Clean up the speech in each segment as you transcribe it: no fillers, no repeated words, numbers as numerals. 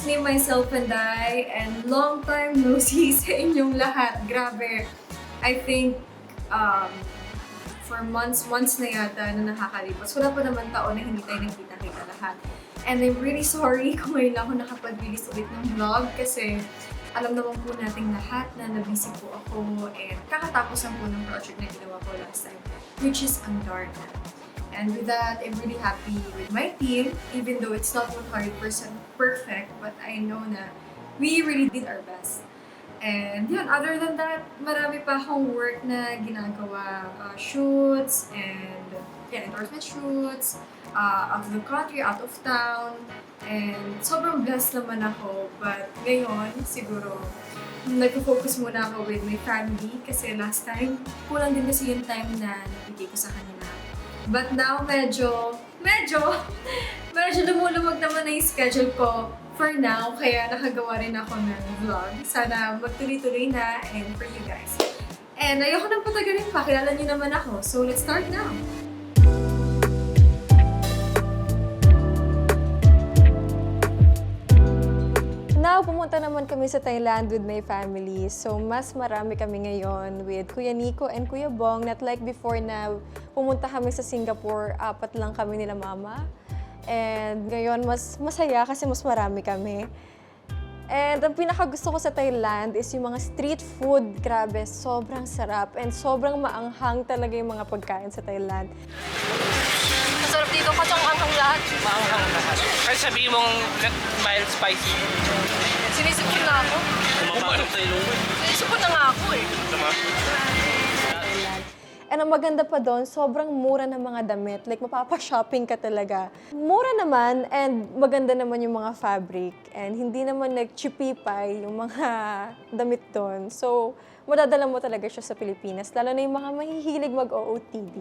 It's me, myself, and I, and long time no see sa inyong lahat. Grabe. I think for months na yata na nakakalipas. Wala pa naman taon na hindi tayo nagkita-kita lahat. And I'm really sorry kung ngayon lang ako nakapag-release ulit ng vlog kasi alam naman po nating lahat na nabisi po ako and kakatapos lang po ng project na ginawa ko last time, which is ang Darna. And with that, I'm really happy with my team, even though it's not 100% perfect, but I know na we really did our best. And yun, other than that, marami pa akong work na ginagawa, shoots and endorsement shoots, out of the country, out of town, and sobrang blessed naman ako. But ngayon, siguro, nag-focus muna ako with my family kasi last time, kulang din kasi yung time na nabigay ko sa kanila. But now, medyo lumulumag naman na yung schedule ko for now, kaya nakagawa rin ako ng vlog. Sana magtuloy-tuloy na and for you guys. And ayoko nang patagalin pa, kilala niyo naman ako. So let's start now! Now, pumunta naman kami sa Thailand with my family. So, mas marami kami ngayon with Kuya Nico and Kuya Bong. Not like before na pumunta kami sa Singapore, 4 lang kami nila mama. And ngayon, mas masaya kasi mas marami kami. And ang pinakagusto ko sa Thailand is yung mga street food. Grabe, sobrang sarap and sobrang maanghang talaga yung mga pagkain sa Thailand. Masarap dito kasi ang anghang lahat. Maanghang lahat. Ay sabihin mong mild spicy. Sinisipon na ako. Kumapasok sa ilong mo. Sinisipon na nga ako eh. And ang maganda pa doon, sobrang mura ng mga damit. Like, mapapa-shopping ka talaga. Mura naman and maganda naman yung mga fabric. And hindi naman nag-chipipay yung mga damit doon. So, madadala mo talaga siya sa Pilipinas. Lalo na yung mga mahihilig mag-OOTD.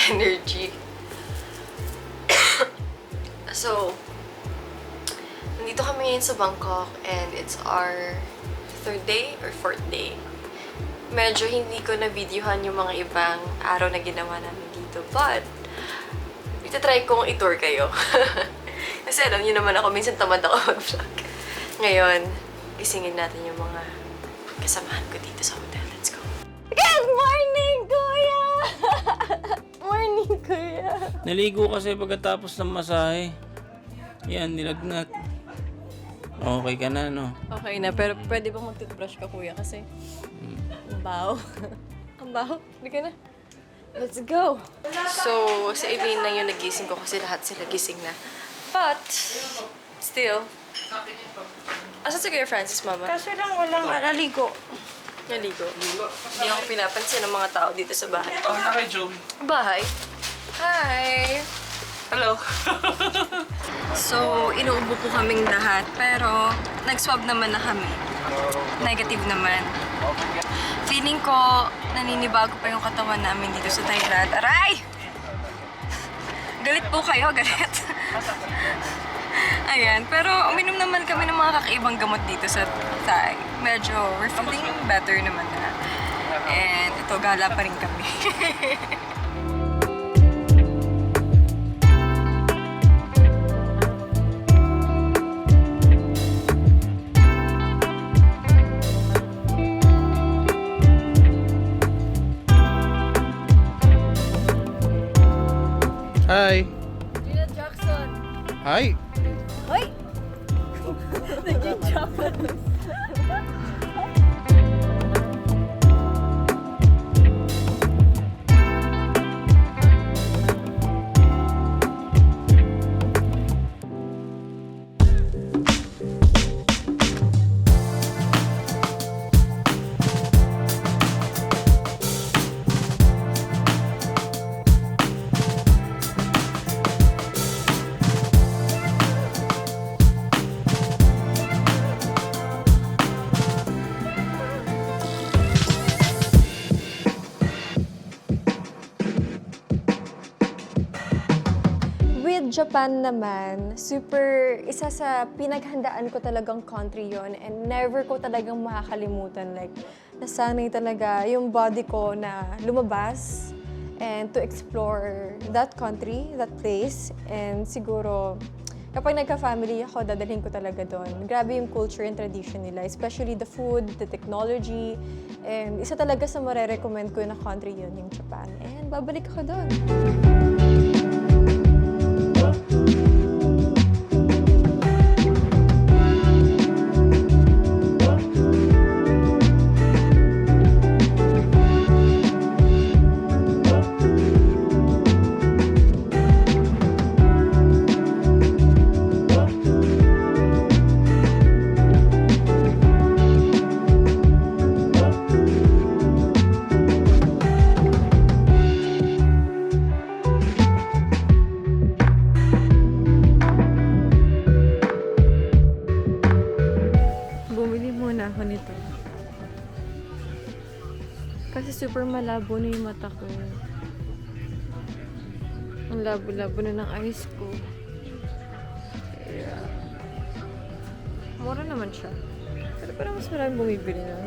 Energy. So, nandito kami ngayon sa Bangkok and it's our 3rd day or 4th day. Medyo hindi ko na-videohan yung mga ibang araw na ginawa namin dito, but itatry kong i-tour kayo. Kasi alam niyo naman ako, minsan tamad ako mag-vlog. Ngayon, gisingin natin yung mga kasamahan ko dito sa hotel. Let's go! Good morning, Kuya! Morning, Kuya! Naligo kasi pagkatapos ng masahe. Yan, nilagnat. Okay ka na, no? Okay na, pero pwede bang mag-toothbrush ka, Kuya? Kasi ang baho. Ang baho. Hindi ka na. Let's go! So, si Eileen na yung nagising ko kasi lahat sila gising na. But, still, asan si Kuya Francis, Mama? Kaso lang walang naligo. Naligo. Hindi ako pinapansin ng mga tao dito sa bahay. Oh, na kay Joey. Bahay? Hi! Hello. So, inuubo po kaming lahat, pero nag-swab naman na kami. Negative naman. Feeling ko, naninibago pa yung katawan namin dito sa Thailand. Aray! Galit po kayo, galit. Ayan, pero uminom naman kami ng mga kakaibang gamot dito sa Thai. Medyo we're feeling better naman na. And ito, gala pa rin kami. Hi. Gina Jackson. Hi. Hoy! Naging Jackson. Japan naman, isa sa pinaghandaan ko talagang country yon, and never ko talagang makakalimutan. Like, nasanay talaga yung body ko na lumabas and to explore that country, that place. And siguro, kapag nagka-family ako, dadalhin ko talaga doon. Grabe yung culture and tradition nila, especially the food, the technology. And isa talaga sa marerecommend ko na country yun, yung Japan. And babalik ako doon. Ako nito. Kasi super malabo na yung mata ko. Ang labo-labo na ng eyes ko. Yeah. Mura naman siya. Pero parang mas maraming bumibili na.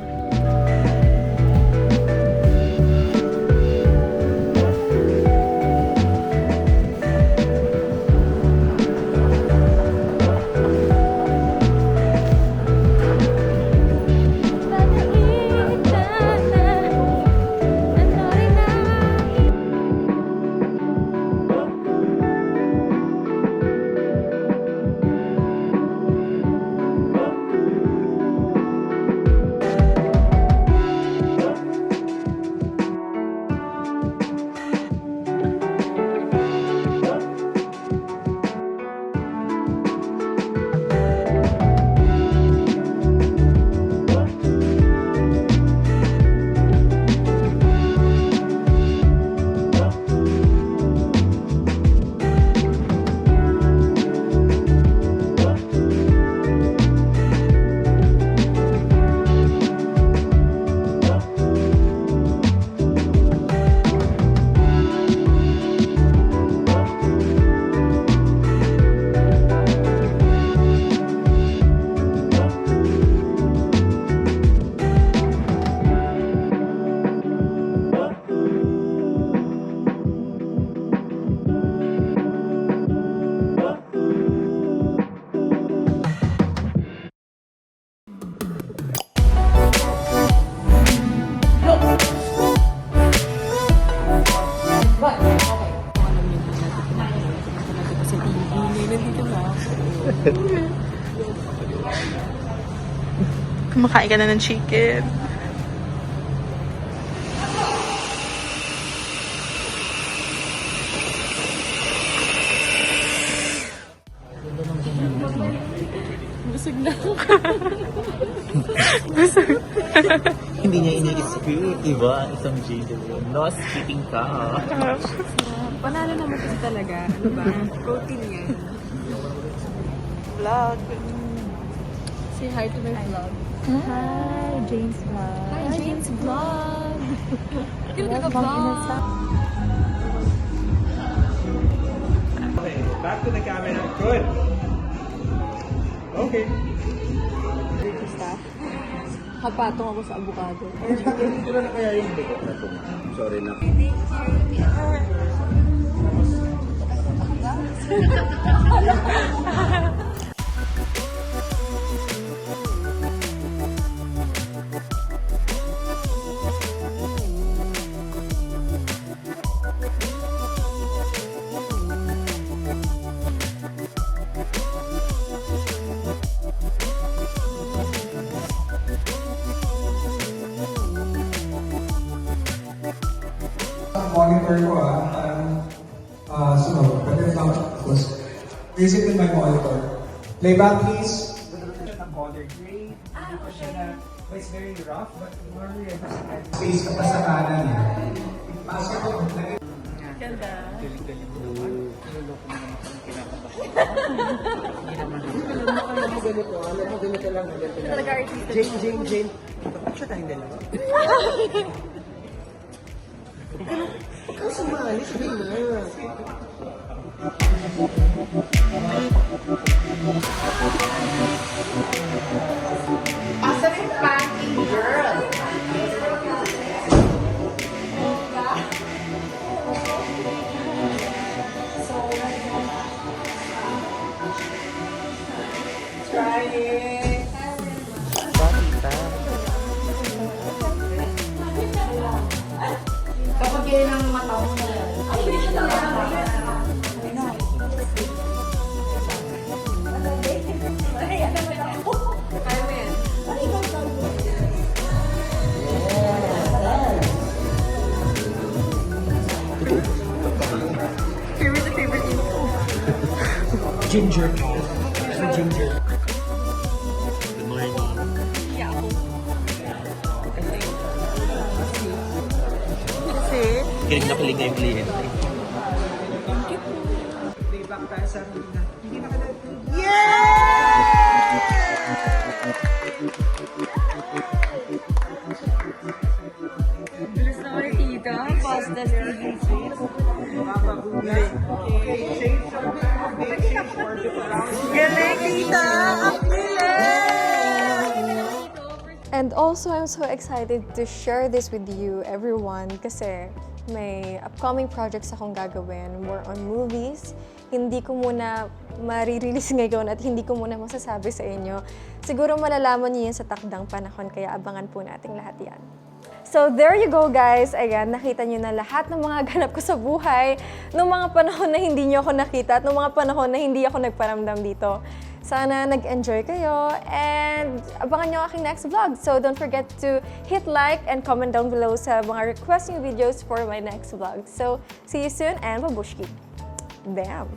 Kumakain ka na ng chicken. Busog na. Busog. Hindi niya ini-sweet, diba? Isang Jade yun. No, skipping ka. Panalo naman kasi talaga, diba? Protein yan. Vlog. Say hi to my vlog. Hi, Jane's Vlog. Hi, Jane's vlog! Hindi mo taga-vlog! Okay, back to the camera. Good. Okay. Kapatong ako sa avocado. Hindi na kaya yung bigot na ito. Sorry na. Monitor ko so, but it's not close. Basically my monitor. Playback please. Ang color gray. Hindi ko siya na, it's very rough, but more realistic. Space ka pa sa kanan. Pasok ko. Ganda. Galing-galing mo. Niloloko mo naman kung kinakabahan. Hindi naman. Alam mo ganito lang. Talaga artista. Jane. Picture tayong dalawa. Ikaw sumali, sabi na. Asan yung panty, girl? Try it. Kapag yan ang mata mo na yan. Ginger ka. Ginger. Good morning. Kilig na kilig na yung kliyente. Playback tayo sa Rina. Hindi na ka na... Bilis naman tita. Fast as Mapahuli. Okay, change for the round. Galing tita! Ang And also, I'm so excited to share this with you, everyone, kasi may upcoming projects akong gagawin, more on movies. Hindi ko muna marirelease ngayon at hindi ko muna masasabi sa inyo. Siguro malalaman niyo yan sa takdang panahon, kaya abangan po nating lahat yan. So there you go guys. Ayan, nakita niyo na lahat ng mga ganap ko sa buhay noong mga panahon na hindi niyo ako nakita at noong mga panahon na hindi ako nagparamdam dito. Sana nag-enjoy kayo and abangan niyo ang aking next vlog. So don't forget to hit like and comment down below sa mga request niyo videos for my next vlog. So see you soon and babushki. Damn!